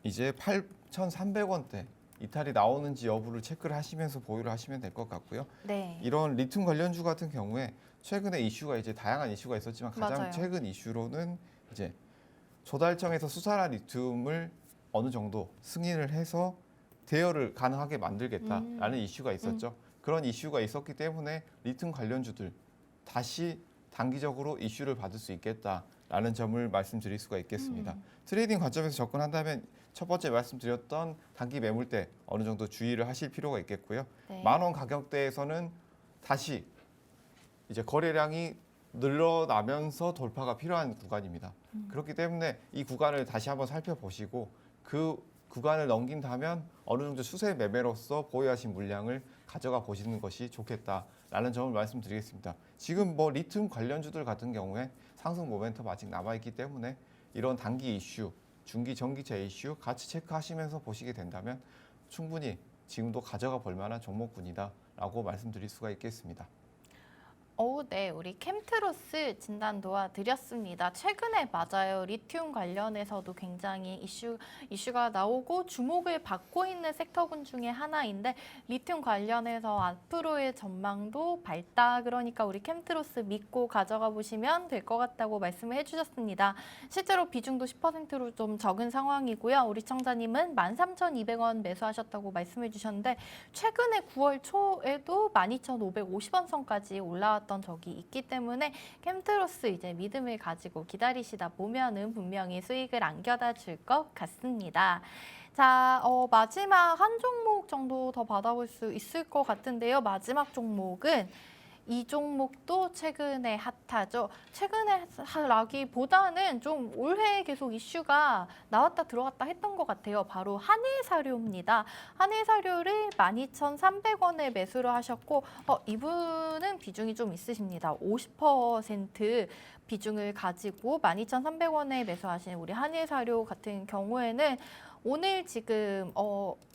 [SPEAKER 2] 이제 8,300원대 이탈이 나오는지 여부를 체크를 하시면서 보유를 하시면 될 것 같고요.
[SPEAKER 1] 네.
[SPEAKER 2] 이런 리튬 관련주 같은 경우에 최근에 이슈가 이제 다양한 이슈가 있었지만 가장
[SPEAKER 1] 맞아요.
[SPEAKER 2] 최근 이슈로는 이제 조달청에서 수산화 리튬을 어느 정도 승인을 해서 대여를 가능하게 만들겠다라는 이슈가 있었죠. 그런 이슈가 있었기 때문에 리튬 관련주들 다시 단기적으로 이슈를 받을 수 있겠다라는 점을 말씀드릴 수가 있겠습니다. 트레이딩 관점에서 접근한다면 첫 번째 말씀드렸던 단기 매물대 어느 정도 주의를 하실 필요가 있겠고요.
[SPEAKER 1] 네.
[SPEAKER 2] 10,000원 가격대에서는 다시 이제 거래량이 늘어나면서 돌파가 필요한 구간입니다. 그렇기 때문에 이 구간을 다시 한번 살펴보시고 그 구간을 넘긴다면 어느 정도 추세 매매로서 보유하신 물량을 가져가 보시는 것이 좋겠다라는 점을 말씀드리겠습니다. 지금 리튬 관련주들 같은 경우에 상승 모멘텀 아직 남아있기 때문에 이런 단기 이슈, 중기 전기차 이슈 같이 체크하시면서 보시게 된다면 충분히 지금도 가져가 볼 만한 종목군이다라고 말씀드릴 수가 있겠습니다.
[SPEAKER 1] 네, 우리 캠트로스 진단 도와드렸습니다. 최근에 맞아요. 리튬 관련해서도 굉장히 이슈가 나오고 주목을 받고 있는 섹터군 중에 하나인데 리튬 관련해서 앞으로의 전망도 밝다. 그러니까 우리 캠트로스 믿고 가져가 보시면 될 것 같다고 말씀을 해주셨습니다. 실제로 비중도 10%로 좀 적은 상황이고요. 우리 청자님은 13,200원 매수하셨다고 말씀해 주셨는데 최근에 9월 초에도 12,550원 선까지 올라왔던 적이 있기 때문에 캠트로스 이제 믿음을 가지고 기다리시다 보면은 분명히 수익을 안겨다 줄 것 같습니다. 자, 마지막 한 종목 정도 더 받아볼 수 있을 것 같은데요. 마지막 종목은 이 종목도 최근에 핫하죠. 최근에 라기보다는 좀 올해 계속 이슈가 나왔다 들어갔다 했던 것 같아요. 바로 한일사료입니다. 한일사료를 12,300원에 매수를 하셨고 이분은 비중이 좀 있으십니다. 50% 비중을 가지고 12,300원에 매수하신 우리 한일사료 같은 경우에는 오늘 지금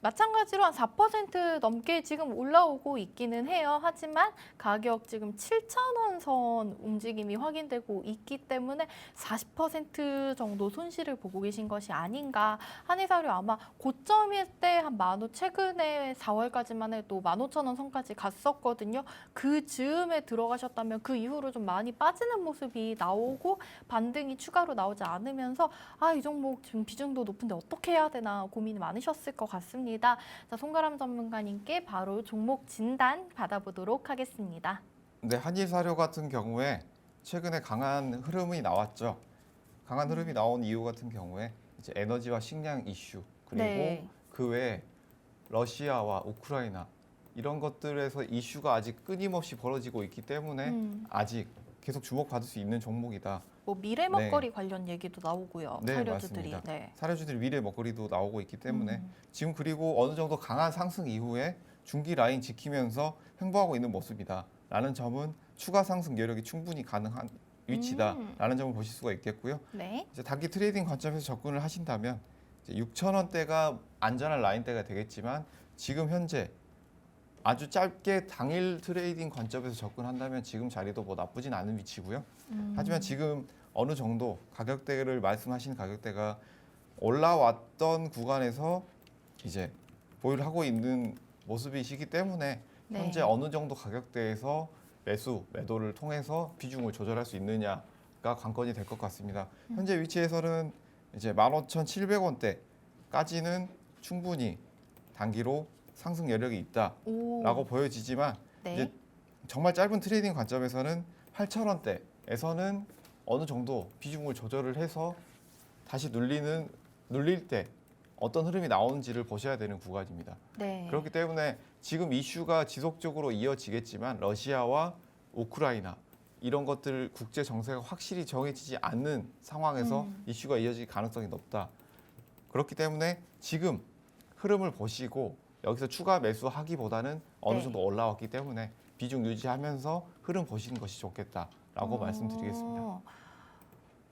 [SPEAKER 1] 마찬가지로 한 4% 넘게 지금 올라오고 있기는 해요. 하지만 가격 지금 7,000원 선 움직임이 확인되고 있기 때문에 40% 정도 손실을 보고 계신 것이 아닌가. 한일사료 아마 고점일 때 한 15,000원, 최근에 4월까지만 해도 15,000원 선까지 갔었거든요. 그 즈음에 들어가셨다면 그 이후로 좀 많이 빠지는 모습이 나오고 반등이 추가로 나오지 않으면서 이 종목 지금 비중도 높은데 어떻게 해야 되나 고민이 많으셨을 것 같습니다. 자, 송가람 전문가님께 바로 종목 진단 받아보도록 하겠습니다.
[SPEAKER 2] 네, 한일사료 같은 경우에 최근에 강한 흐름이 나왔죠. 강한 흐름이 나온 이유 같은 경우에 이제 에너지와 식량 이슈 그리고
[SPEAKER 1] 네.
[SPEAKER 2] 그 외에 러시아와 우크라이나 이런 것들에서 이슈가 아직 끊임없이 벌어지고 있기 때문에 아직 계속 주목받을 수 있는 종목이다.
[SPEAKER 1] 뭐 미래 먹거리 관련 얘기도 나오고요.
[SPEAKER 2] 네,
[SPEAKER 1] 사료주들이.
[SPEAKER 2] 맞습니다.
[SPEAKER 1] 네.
[SPEAKER 2] 사료주들 미래 먹거리도 나오고 있기 때문에
[SPEAKER 1] 음.
[SPEAKER 2] 지금 그리고 어느 정도 강한 상승 이후에 중기 라인 지키면서 횡보하고 있는 모습이다라는 점은 추가 상승 여력이 충분히 가능한 위치다라는 점을 보실 수가 있겠고요.
[SPEAKER 1] 네.
[SPEAKER 2] 이제 단기 트레이딩 관점에서 접근을 하신다면 6,000원대가 안전한 라인대가 되겠지만 지금 현재 아주 짧게 당일 트레이딩 관점에서 접근한다면 지금 자리도 뭐 나쁘진 않은 위치고요. 하지만 지금 어느 정도 가격대를 말씀하신 가격대가 올라왔던 구간에서 이제 보유를 하고 있는 모습이시기 때문에
[SPEAKER 1] 네.
[SPEAKER 2] 현재 어느 정도 가격대에서 매도를 통해서 비중을 조절할 수 있느냐가 관건이 될 것 같습니다. 현재 위치에서는 이제 15,700원대까지는 충분히 단기로 상승 여력이 있다라고
[SPEAKER 1] 오.
[SPEAKER 2] 보여지지만
[SPEAKER 1] 네.
[SPEAKER 2] 이제 정말 짧은 트레이딩 관점에서는 8,000원대에서는 어느 정도 비중을 조절을 해서 다시 눌릴 때 어떤 흐름이 나오는지를 보셔야 되는 구간입니다.
[SPEAKER 1] 네.
[SPEAKER 2] 그렇기 때문에 지금 이슈가 지속적으로 이어지겠지만 러시아와 우크라이나 이런 것들 국제 정세가 확실히 정해지지 않는 상황에서 이슈가 이어질 가능성이 높다. 그렇기 때문에 지금 흐름을 보시고 여기서 추가 매수하기보다는 어느
[SPEAKER 1] 네.
[SPEAKER 2] 정도 올라왔기 때문에 비중 유지하면서 흐름 보시는 것이 좋겠다라고 말씀드리겠습니다.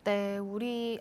[SPEAKER 1] 네, 우리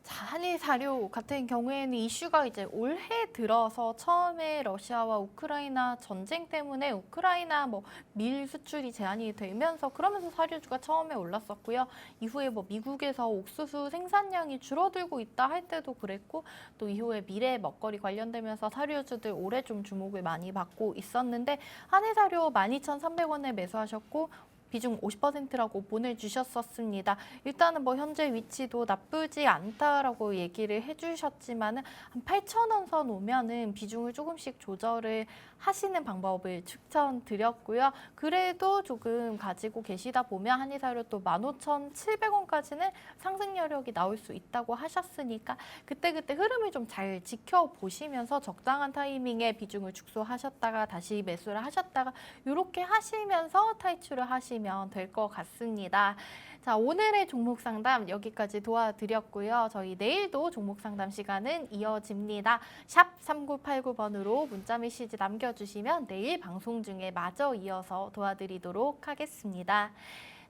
[SPEAKER 1] 한일 사료 같은 경우에는 이슈가 이제 올해 들어서 처음에 러시아와 우크라이나 전쟁 때문에 우크라이나 뭐 밀 수출이 제한이 되면서 그러면서 사료주가 처음에 올랐었고요. 이후에 뭐 미국에서 옥수수 생산량이 줄어들고 있다 할 때도 그랬고 또 이후에 미래 먹거리 관련되면서 사료주들 올해 좀 주목을 많이 받고 있었는데 한일 사료 12,300원에 매수하셨고 비중 50%라고 보내주셨었습니다. 일단은 뭐 현재 위치도 나쁘지 않다라고 얘기를 해주셨지만은 한 8,000원 선 오면은 비중을 조금씩 조절을 하시는 방법을 추천드렸고요. 그래도 조금 가지고 계시다 보면 한일사료 또 15,700원까지는 상승 여력이 나올 수 있다고 하셨으니까 그때그때 흐름을 좀 잘 지켜보시면서 적당한 타이밍에 비중을 축소하셨다가 다시 매수를 하셨다가 이렇게 하시면서 탈출을 하시면 될 것 같습니다. 자, 오늘의 종목 상담 여기까지 도와드렸고요. 저희 내일도 종목 상담 시간은 이어집니다. 샵 3989번으로 문자 메시지 남겨주시면 내일 방송 중에 마저 이어서 도와드리도록 하겠습니다.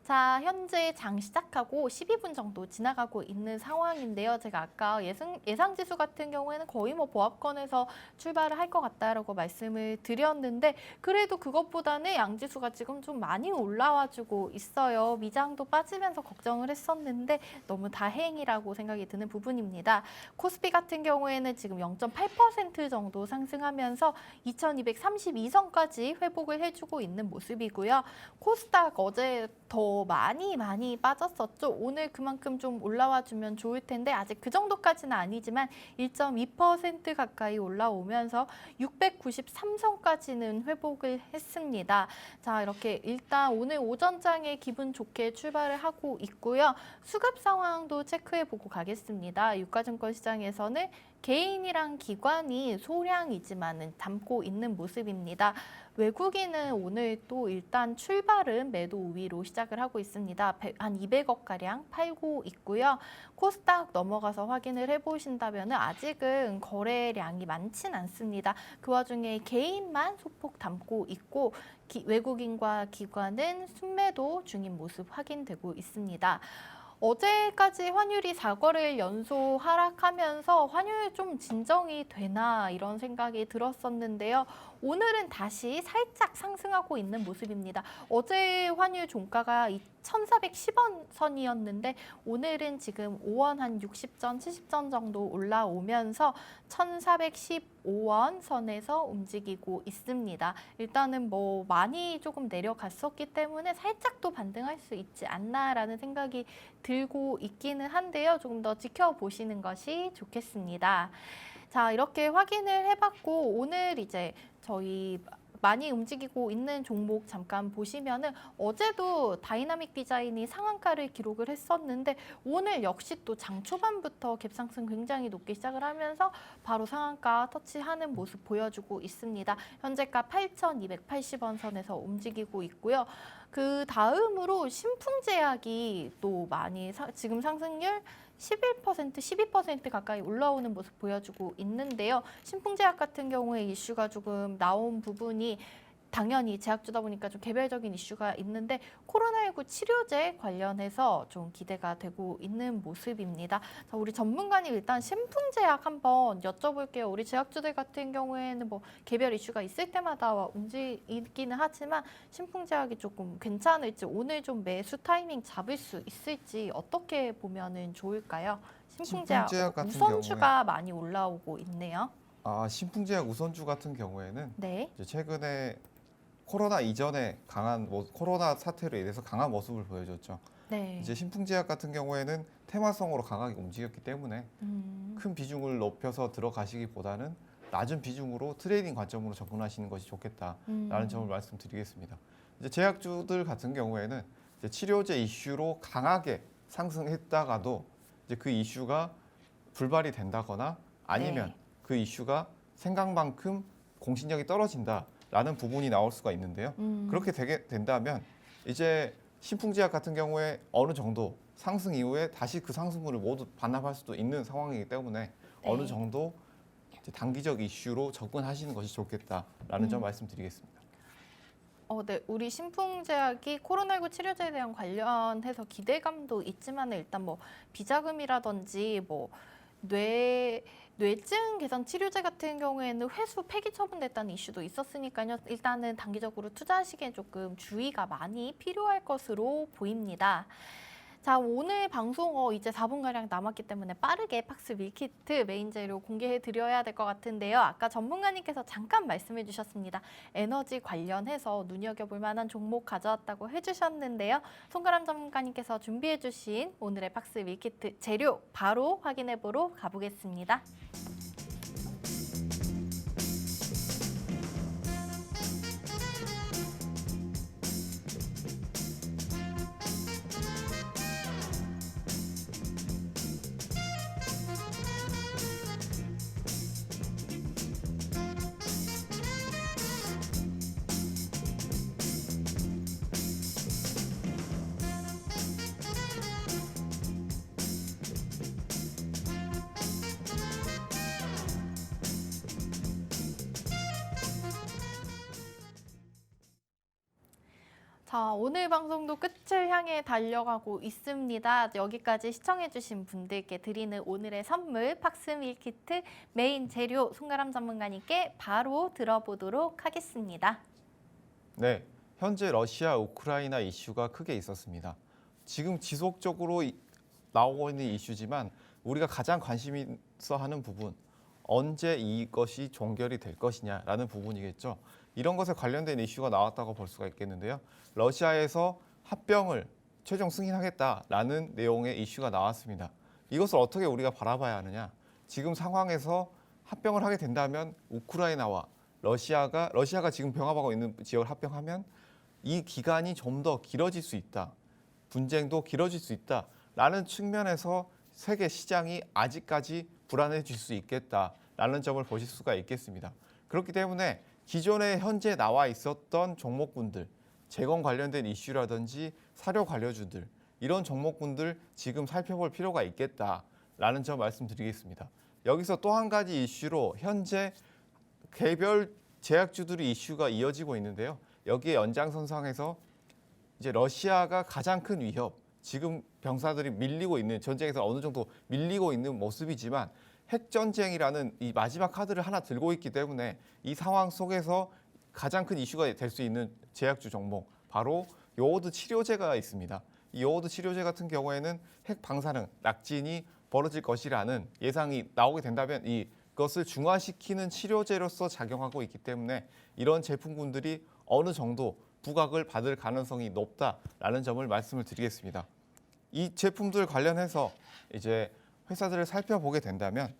[SPEAKER 1] 자, 현재 장 시작하고 12분 정도 지나가고 있는 상황인데요. 제가 아까 예상 지수 같은 경우에는 거의 뭐 보합권에서 출발을 할 것 같다라고 말씀을 드렸는데 그래도 그것보다는 양지수가 지금 좀 많이 올라와주고 있어요. 미장도 빠지면서 걱정을 했었는데 너무 다행이라고 생각이 드는 부분입니다. 코스피 같은 경우에는 지금 0.8% 정도 상승하면서 2232선까지 회복을 해주고 있는 모습이고요. 코스닥 어제 더 많이 빠졌었죠. 오늘 그만큼 좀 올라와 주면 좋을 텐데 아직 그 정도까지는 아니지만 1.2% 가까이 올라오면서 693선까지는 회복을 했습니다. 자, 이렇게 일단 오늘 오전장에 기분 좋게 출발을 하고 있고요. 수급 상황도 체크해보고 가겠습니다. 유가증권 시장에서는 개인이랑 기관이 소량이지만은 담고 있는 모습입니다. 외국인은 오늘 또 일단 출발은 매도 우위로 시작을 하고 있습니다. 한 200억가량 팔고 있고요. 코스닥 넘어가서 확인을 해보신다면 아직은 거래량이 많진 않습니다. 그 와중에 개인만 소폭 담고 있고 외국인과 기관은 순매도 중인 모습 확인되고 있습니다. 어제까지 환율이 4거래일 연속 하락하면서 환율 좀 진정이 되나 이런 생각이 들었었는데요. 오늘은 다시 살짝 상승하고 있는 모습입니다. 어제 환율 종가가 1,410원 선이었는데 오늘은 지금 5원 한 60전, 70전 정도 올라오면서 1,415원 선에서 움직이고 있습니다. 일단은 뭐 많이 조금 내려갔었기 때문에 살짝 또 반등할 수 있지 않나라는 생각이 들고 있기는 한데요. 조금 더 지켜보시는 것이 좋겠습니다. 자, 이렇게 확인을 해봤고 오늘 이제 저희 많이 움직이고 있는 종목 잠깐 보시면은 어제도 다이나믹 디자인이 상한가를 기록을 했었는데 오늘 역시 또 장 초반부터 갭상승 굉장히 높게 시작을 하면서 바로 상한가 터치하는 모습 보여주고 있습니다. 현재가 8,280원 선에서 움직이고 있고요. 그 다음으로 신풍제약이 또 많이 지금 상승률 11%, 12% 가까이 올라오는 모습 보여주고 있는데요. 신풍제약 같은 경우에 이슈가 조금 나온 부분이 당연히 제약주다 보니까 좀 개별적인 이슈가 있는데 코로나19 치료제 관련해서 좀 기대가 되고 있는 모습입니다. 자, 우리 전문가님 일단 신풍제약 한번 여쭤볼게요. 우리 제약주들 같은 경우에는 뭐 개별 이슈가 있을 때마다 움직이기는 하지만 신풍제약이 조금 괜찮을지 오늘 좀 매수 타이밍 잡을 수 있을지 어떻게 보면은 좋을까요?
[SPEAKER 2] 신풍제약 같은
[SPEAKER 1] 우선주가 많이 올라오고 있네요.
[SPEAKER 2] 신풍제약 우선주 같은 경우에는
[SPEAKER 1] 네.
[SPEAKER 2] 이제 최근에 코로나 이전에 코로나 사태로 인해서 강한 모습을 보여줬죠.
[SPEAKER 1] 네.
[SPEAKER 2] 이제 신풍제약 같은 경우에는 테마성으로 강하게 움직였기 때문에 큰 비중을 높여서 들어가시기보다는 낮은 비중으로 트레이딩 관점으로 접근하시는 것이 좋겠다라는 점을 말씀드리겠습니다. 이제 제약주들 같은 경우에는 이제 치료제 이슈로 강하게 상승했다가도 이제 그 이슈가 불발이 된다거나 아니면
[SPEAKER 1] 네.
[SPEAKER 2] 그 이슈가 생각만큼 공신력이 떨어진다라는 부분이 나올 수가 있는데요. 그렇게 되게 된다면 이제 신풍제약 같은 경우에 어느 정도 상승 이후에 다시 그 상승분을 모두 반납할 수도 있는 상황이기 때문에 어느 정도 이제 단기적 이슈로 접근하시는 것이 좋겠다라는 점 말씀드리겠습니다.
[SPEAKER 1] 네. 우리 신풍제약이 코로나19 치료제에 대한 관련해서 기대감도 있지만 일단 뭐 비자금이라든지 뭐 뇌증 개선 치료제 같은 경우에는 회수 폐기 처분됐다는 이슈도 있었으니까요. 일단은 단기적으로 투자하시기에 조금 주의가 많이 필요할 것으로 보입니다. 자, 오늘 방송 이제 4분가량 남았기 때문에 빠르게 팍스 밀키트 메인 재료 공개해 드려야 될 것 같은데요. 아까 전문가님께서 잠깐 말씀해 주셨습니다. 에너지 관련해서 눈여겨볼 만한 종목 가져왔다고 해주셨는데요. 송가람 전문가님께서 준비해 주신 오늘의 팍스 밀키트 재료 바로 확인해 보러 가보겠습니다. 자, 오늘 방송도 끝을 향해 달려가고 있습니다. 여기까지 시청해주신 분들께 드리는 오늘의 선물 팍스 밀키트 메인 재료 송가람 전문가님께 바로 들어보도록 하겠습니다.
[SPEAKER 2] 네, 현재 러시아 우크라이나 이슈가 크게 있었습니다. 지금 지속적으로 나오고 있는 이슈지만 우리가 가장 관심 있어 하는 부분, 언제 이것이 종결이 될 것이냐라는 부분이겠죠. 이런 것에 관련된 이슈가 나왔다고 볼 수가 있겠는데요. 러시아에서 합병을 최종 승인하겠다라는 내용의 이슈가 나왔습니다. 이것을 어떻게 우리가 바라봐야 하느냐? 지금 상황에서 합병을 하게 된다면 우크라이나와 러시아가 지금 병합하고 있는 지역을 합병하면 이 기간이 좀 더 길어질 수 있다. 분쟁도 길어질 수 있다라는 측면에서 세계 시장이 아직까지 불안해질 수 있겠다라는 점을 보실 수가 있겠습니다. 그렇기 때문에 기존에 현재 나와 있었던 종목군들, 재건 관련된 이슈라든지 사료 관료주들 이런 종목군들 지금 살펴볼 필요가 있겠다라는 점 말씀드리겠습니다. 여기서 또 한 가지 이슈로 현재 개별 제약주들의 이슈가 이어지고 있는데요. 여기에 연장선상에서 이제 러시아가 가장 큰 위협, 지금 병사들이 밀리고 있는 전쟁에서 어느 정도 밀리고 있는 모습이지만 핵전쟁이라는 이 마지막 카드를 하나 들고 있기 때문에 이 상황 속에서 가장 큰 이슈가 될 수 있는 제약주 종목, 바로 요오드 치료제가 있습니다. 이 요오드 치료제 같은 경우에는 핵 방사능, 낙진이 벌어질 것이라는 예상이 나오게 된다면 이것을 중화시키는 치료제로서 작용하고 있기 때문에 이런 제품군들이 어느 정도 부각을 받을 가능성이 높다라는 점을 말씀을 드리겠습니다. 이 제품들 관련해서 이제 회사들을 살펴보게 된다면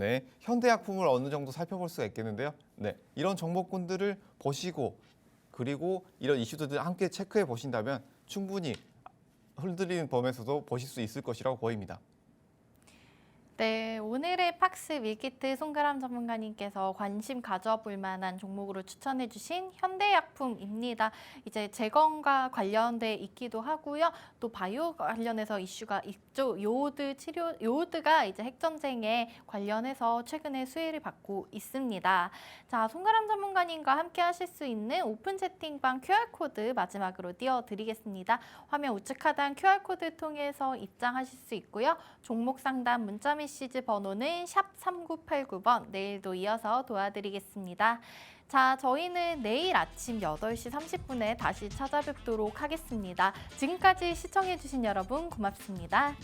[SPEAKER 2] 네, 현대약품을 어느 정도 살펴볼 수가 있겠는데요. 네, 이런 종목군들을 보시고 그리고 이런 이슈들을 함께 체크해 보신다면 충분히 흔들리는 범에서도 보실 수 있을 것이라고 보입니다.
[SPEAKER 1] 네, 오늘의 팍스 밀키트 송가람 전문가님께서 관심 가져볼 만한 종목으로 추천해 주신 현대약품입니다. 이제 재건과 관련돼 있기도 하고요. 또 바이오 관련해서 이슈가 있죠. 요오드가 이제 핵전쟁에 관련해서 최근에 수혜를 받고 있습니다. 자, 송가람 전문가님과 함께 하실 수 있는 오픈 채팅방 QR코드 마지막으로 띄워드리겠습니다. 화면 우측 하단 QR코드 통해서 입장하실 수 있고요. 종목 상담 문자 메시지 번호는 샵 3989번, 내일도 이어서 도와드리겠습니다. 자, 저희는 내일 아침 8시 30분에 다시 찾아뵙도록 하겠습니다. 지금까지 시청해주신 여러분 고맙습니다.